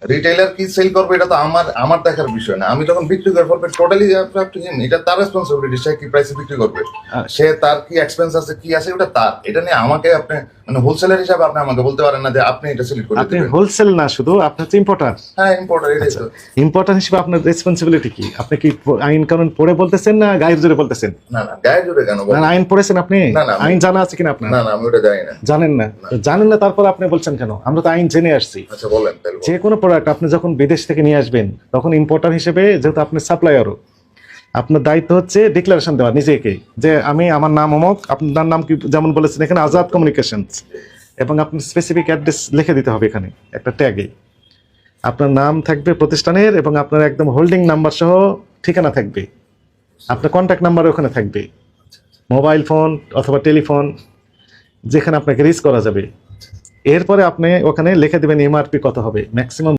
Retailer কি sell করবে এটা তো আমার দেখার বিষয় না। আমি যখন বিক্রি করে ফেলবে টোটালি এটা তার রেসপন্সিবিলিটি, সে কি প্রাইসে বিক্রি করবে, সে তার কি এক্সপেন্স আছে কি আছে ওটা তার। এটা নিয়ে আমাকে আপনি মানে হোলসেলার হিসাবে আপনি আমাকে বলতে পারেন না যে আপনি এটা সিলেক্ট করে আপনি দিবেন। হোলসেল না, শুধু আপনি হচ্ছে ইম্পোর্টার। হ্যাঁ ইম্পোর্টার, এটাই তো। ইম্পোর্টার হিসেবে আপনার রেসপন্সিবিলিটি কি? আপনি কি আইন কানুন পড়ে বলতেছেন না গায়ের জোরে বলতেছেন? না না, গায়ে জুড়ে কেন না বলেন? আইন পড়েছেন আপনি? না, না, আইন জানা আছে কিনা আপনার? না না, আমি ওটা জানি না। জানেন না? তো জানেন না তারপর আপনি বলছেন কেন? আমরা তো আইন জেনে আসছি। আচ্ছা বলেন তাহলে। যে কোনো প্রোডাক্ট আপনি যখন বিদেশ থেকে নিয়ে আসবেন, তখন ইম্পোর্টার হিসেবে যেহেতু আপনি সাপ্লায়ারও, আপনার দায়িত্ব হচ্ছে ডিক্লারেশন দেওয়া নিজেকে, যে আমার নাম অমক, আপনার নাম কি যেমন বলেছেন এখানে আজাদ কমিউনিকেশনস, এবং আপনি স্পেসিফিক অ্যাড্রেস লিখে দিতে হবে এখানে একটা ট্যাগে। আপনার নাম থাকবে প্রতিষ্ঠানের, এবং আপনার একদম হোল্ডিং নাম্বার সহ ঠিকানা থাকবে, আপনার কন্ট্যাক্ট নাম্বার ওখানে থাকবে, মোবাইল ফোন অথবা টেলিফোন যেখানে আপনাকে রিচ করা যাবে। এরপরে আপনি ওখানে লিখে দেবেন এমআরপি কত হবে ম্যাক্সিমাম।